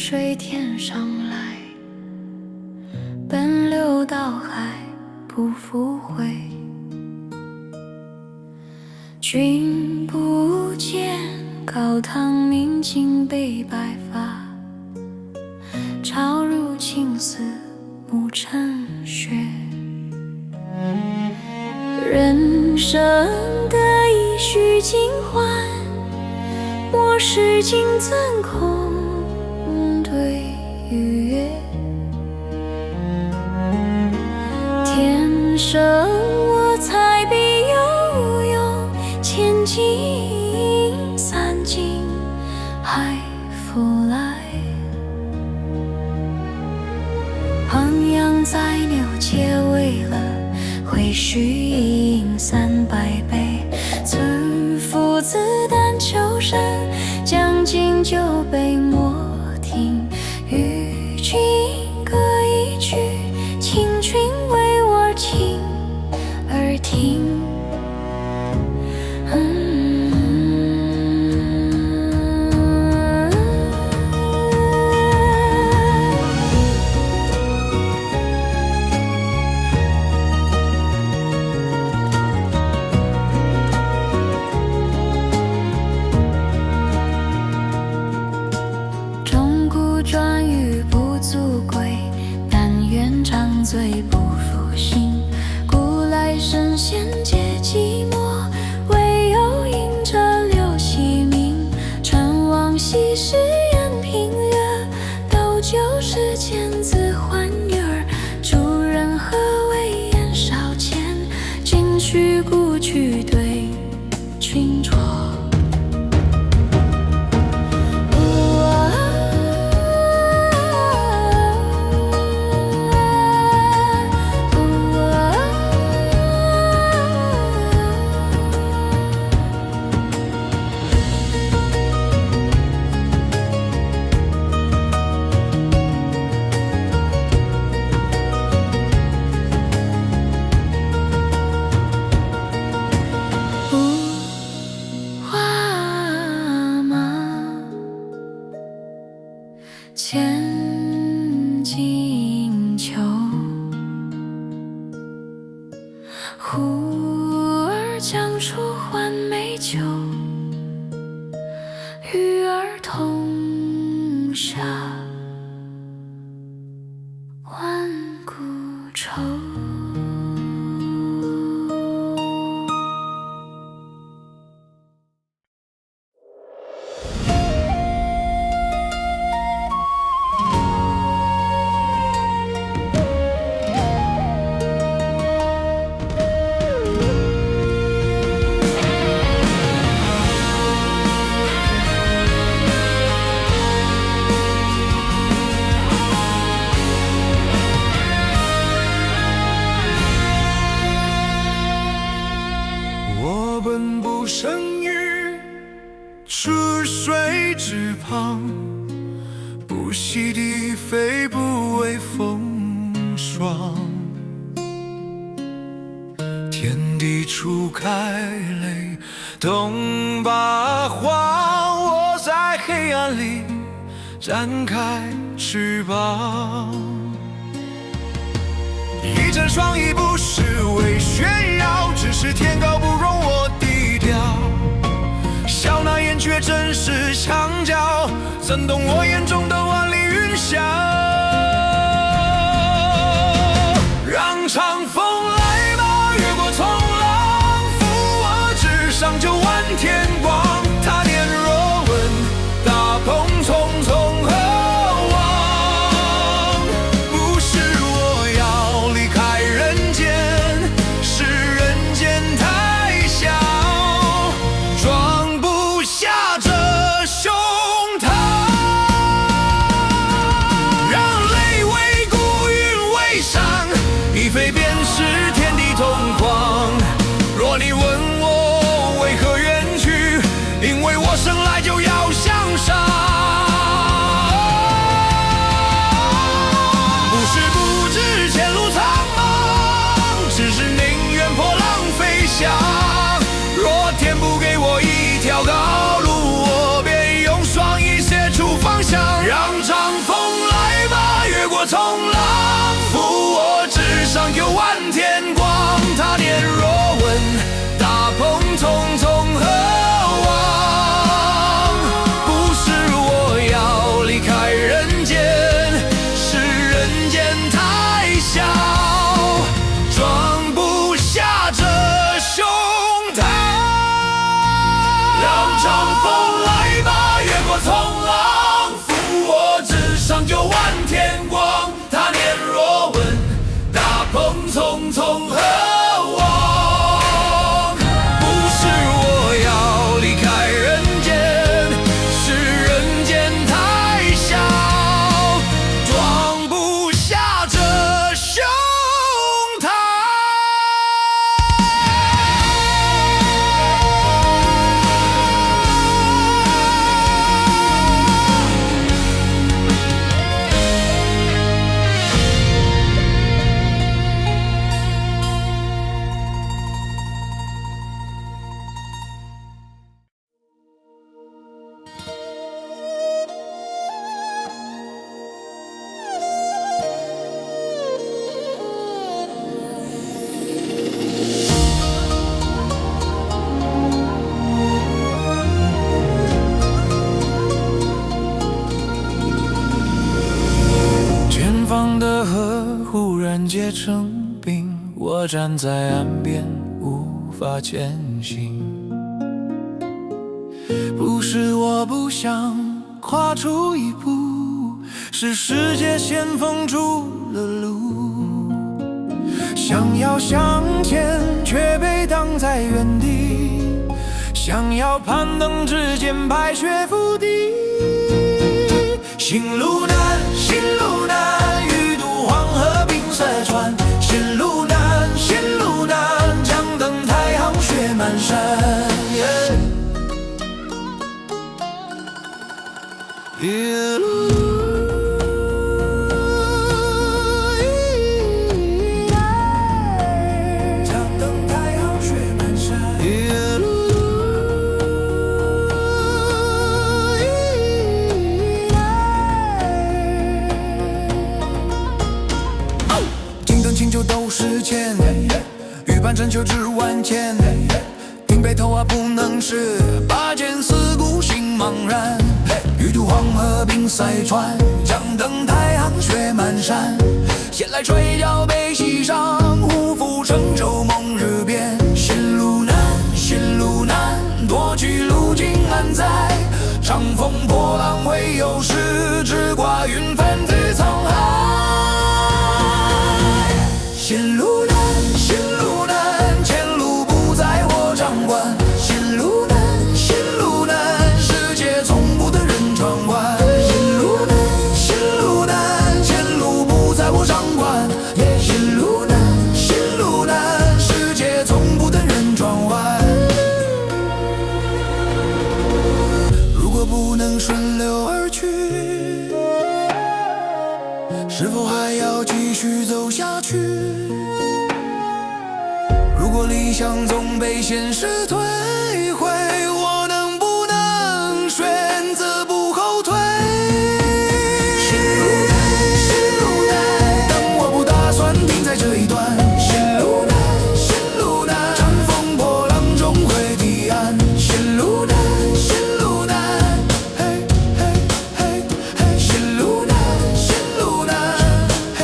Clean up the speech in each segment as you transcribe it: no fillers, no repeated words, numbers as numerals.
水天上来，奔流到海不复回。君不见，高堂明镜悲白发，朝如青丝暮成雪。人生得意须尽欢，莫使金樽空对月。天生我材必有用，千金散尽还复来。衡阳宰牛且为了会须饮300杯，此夫子但求生，将进酒杯莫停。与君歌一曲，请君为我倾耳听。专欲不足贵，但愿长醉不复醒。古来圣贤皆寂寞，唯有饮者留其名。陈王昔时宴平乐，斗酒诗千字欢悦儿。主人何为言少钱，今须故去对君酌。千金裘，呼儿将出换美酒，与尔同销万古愁。本不生于池水之旁，不息地飞，不畏风霜。天地初开雷，动八荒。我在黑暗里展开翅膀，一阵霜已不是为炫耀，只是天高不容我低调。笑纳燕雀真是墙角，怎懂我眼中的万里云霄。让长风来吧，越过冲浪，扶我直上9万天光。他年若问，大鹏匆匆何往？不是我要离开人间，是人间太小，装不下这胸膛。生病，我站在岸边无法前行。不是我不想跨出一步，是世界先封住了路。想要向前，却被挡在原地；想要攀登之间，白雪覆地。心路难，心路难，欲渡黄河冰塞川。心路难，心路难，将登太行雪满山。一路将登太行雪满山。一路金灯清酒斗十千，玉盘珍酒至万千。顶北头啊不能失，拔剑四顾心茫然。欲渡黄河冰塞川，将登太行雪满山。闲来垂钓北溪上，忽复乘舟梦日边。心路难，心路难，多去路径安在？长风破浪会有时，直挂云帆自沧海。心路难，心路难，前路不在我掌管。心路难，心路难，世界从不等人闯关。心路难，心路难，前路不在我掌管。心路难，心路难，世界从不等人转弯。如果不能顺流而去，是否还要继续走下去？如果理想总被现实摧毁，我能不能选择不后退？心路难，心路难，但我不打算停在这一段。心路难，心路难，乘风破浪终会彼岸。心路难，心路难，嘿嘿嘿嘿，心路难，心路难，嘿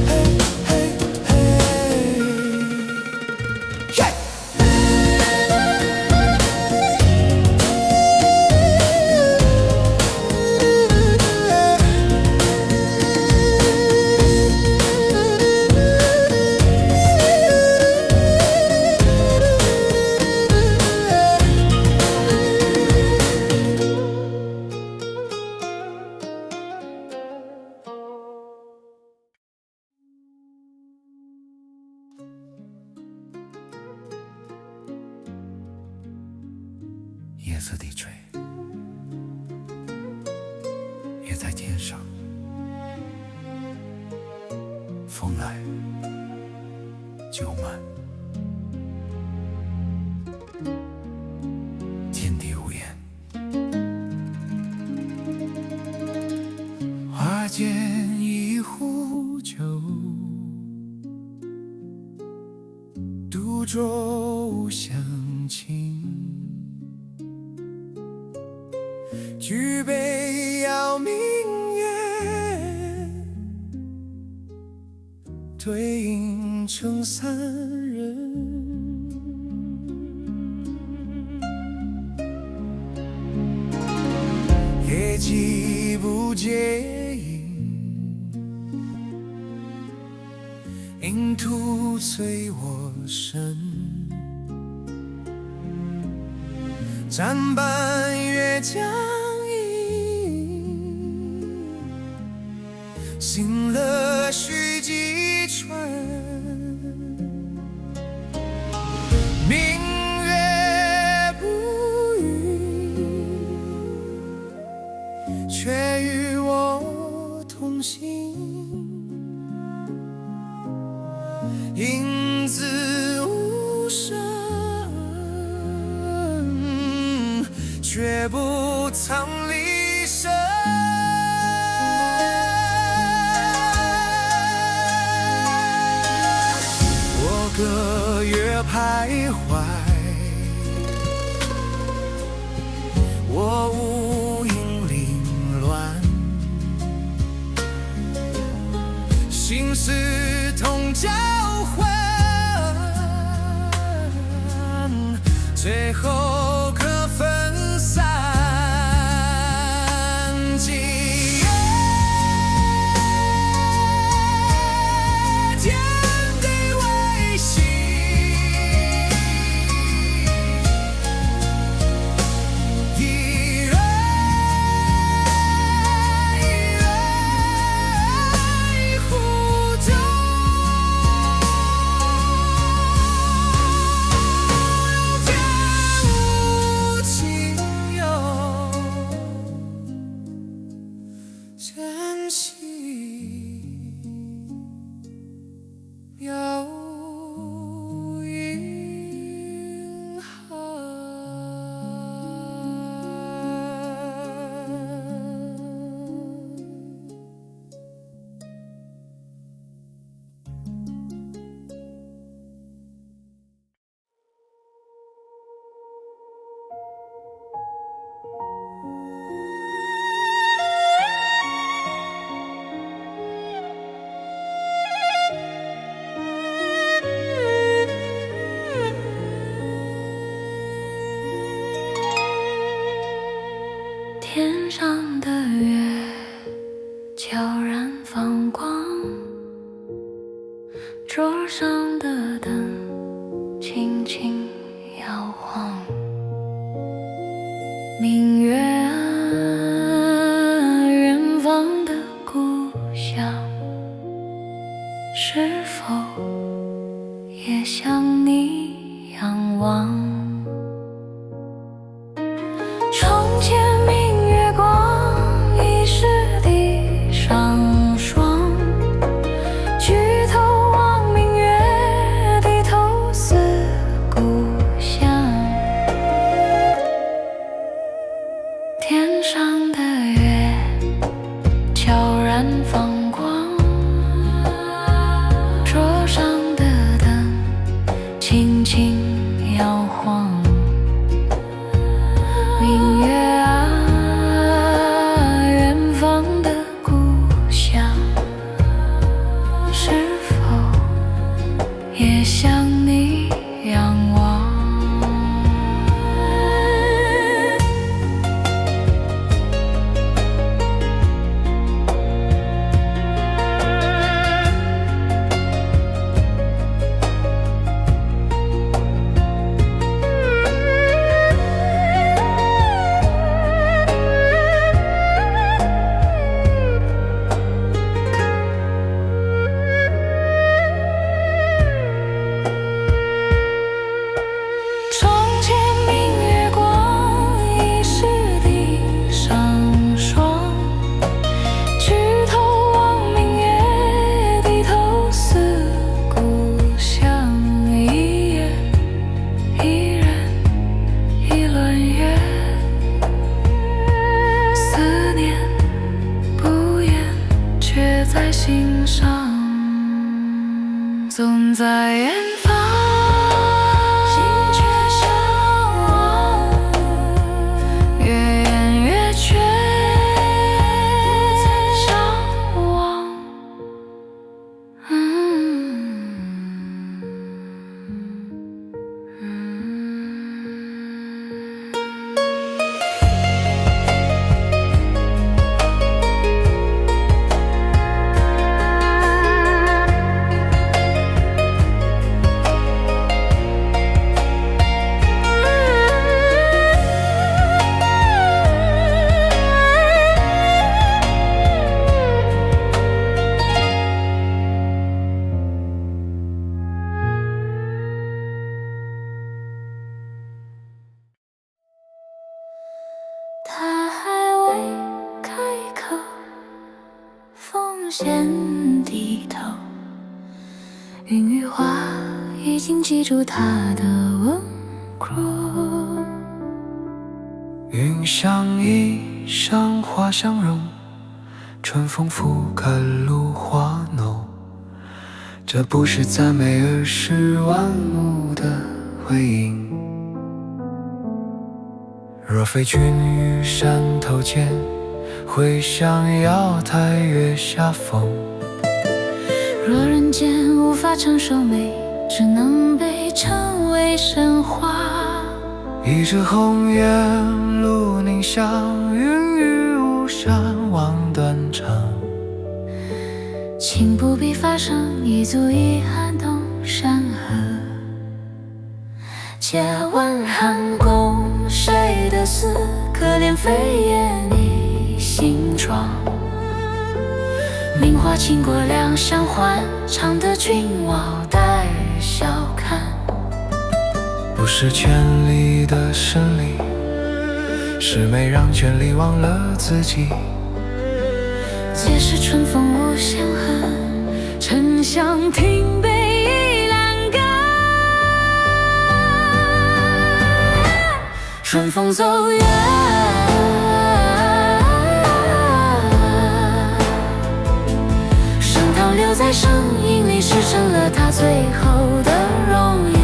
嘿嘿嘿。夜色低垂，也在天上。风来，酒满，天地无言。花间一壶酒，独酌相亲。举杯邀明月，对影成三人。夜寂不接影，影徒催我身。暂伴月将影，醒了须几春。明月不语，却与我同行。影子无声，却不曾离身。我隔月徘徊，我无影凌乱，心事同交换，最后各分散。记忆天地为心，一人一人互动，天无亲友，真心有银河。天上的月悄然放光，桌上的灯轻轻摇晃。明月啊，远方的故乡，是否也向你仰望？从前明月光，疑是地上霜。举头望明月，低头思故乡。天上的月悄然放光，桌上的灯轻轻摇晃。明月啊，远方的故乡，是否也向你仰望？从前明月光，疑是地上霜。举头望明月，低头思故乡。一夜一人一轮月，思念不言，却在心上，总在远方。心却相望，越远越却不曾相忘。他还未开口，风先低头，云与花已经记住他的温柔。云相依，山花相融，春风拂开芦花浓。这不是赞美，而是万物的回应。若非君于山头见，会向瑶台月下逢。若人间无法承受美，只能被称为神话。一枝红叶路凝香，云雨巫山望断肠。情不必发生，已足以撼动山河。借问汉宫谁的死？可怜飞燕倚新妆。名花倾国两相还，常得君王待笑看。不是权力的胜利，是美让权力忘了自己。皆是春风无限恨，沉香亭北倚阑干。春风走远，盛唐留在声音里，师成了他最后的容颜。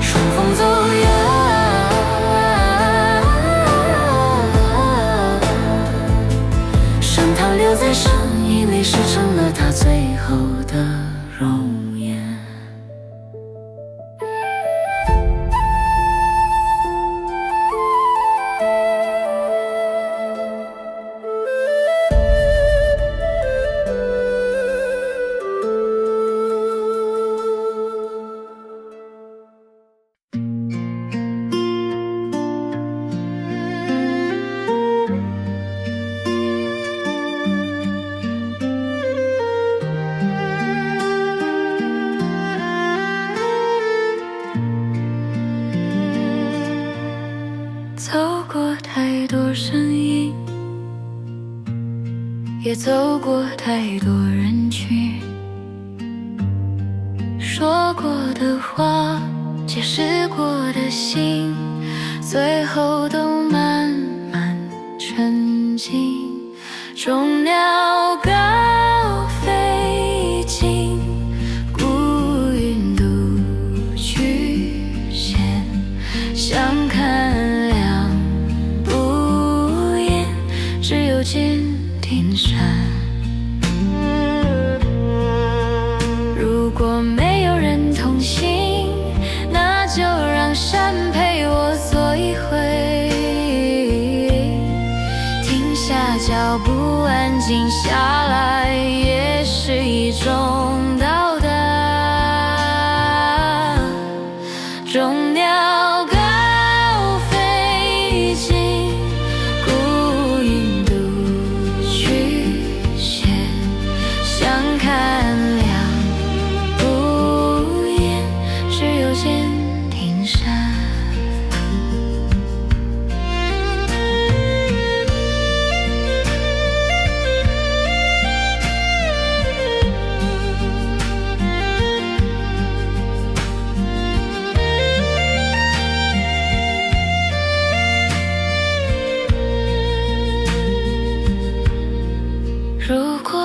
春风走远，盛唐留在声音里，师成了他最后的容颜。走过太多声音，也走过太多人群，说过的话，解释过的心，最后都慢慢沉静。众鸟高飞尽，孤云独曲线，相看只有剑顶山。如果没有人同行，那就让山陪我走一回。停下脚步，安静下来，也是一种到达。众鸟高飞尽，孤云独曲线，相看两不厌，只有剑顶山。如果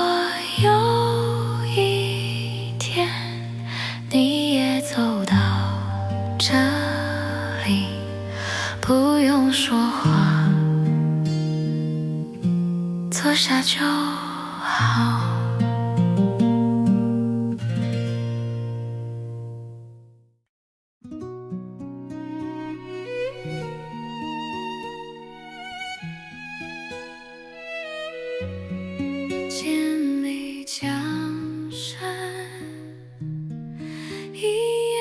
有一天你也走到这里，不用说话，坐下就好。千里江山，一叶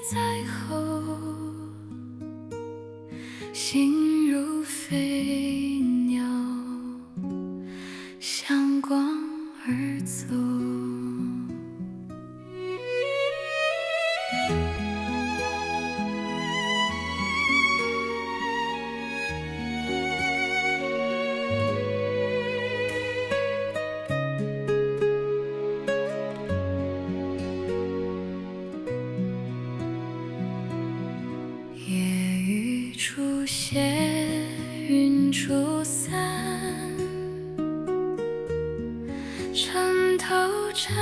在后，心如飞鸟，向光而走。初歇，云初散，城头站，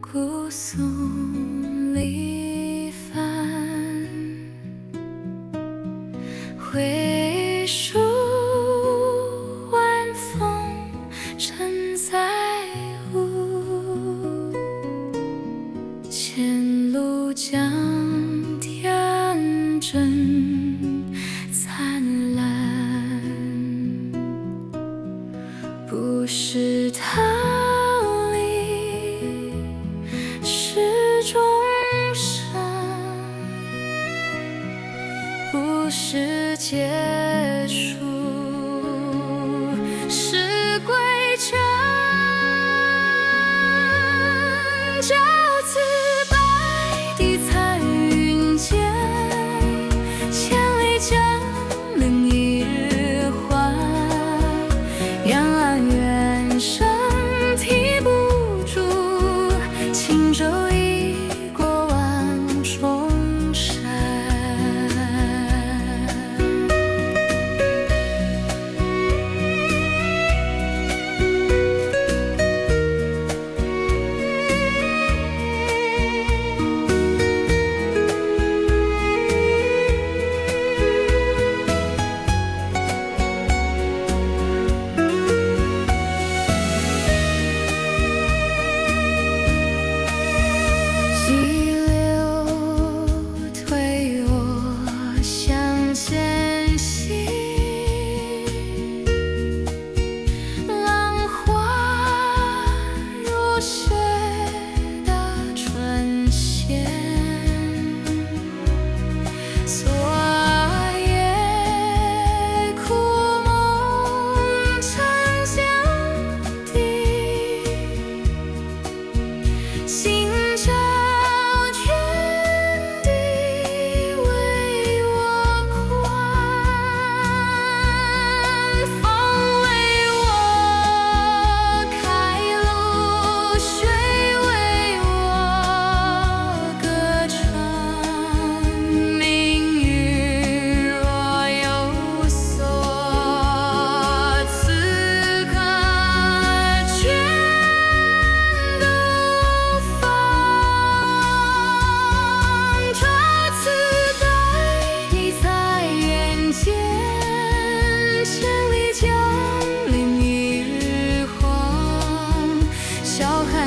姑苏离帆。回首晚风，沉在前路将天真灿烂，不是逃离，是终生，不是结束，是归程。这次白帝彩云间，千里江陵一日还。两岸猿声啼不住，轻舟已过万重山。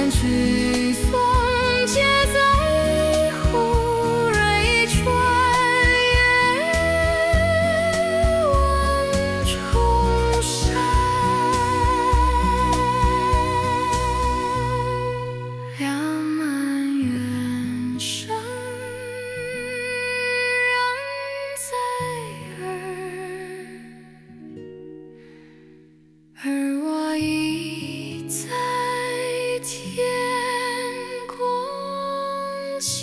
曲风皆在忽蕊穿越万重山。两岸猿声仍在耳，而我已在天光前。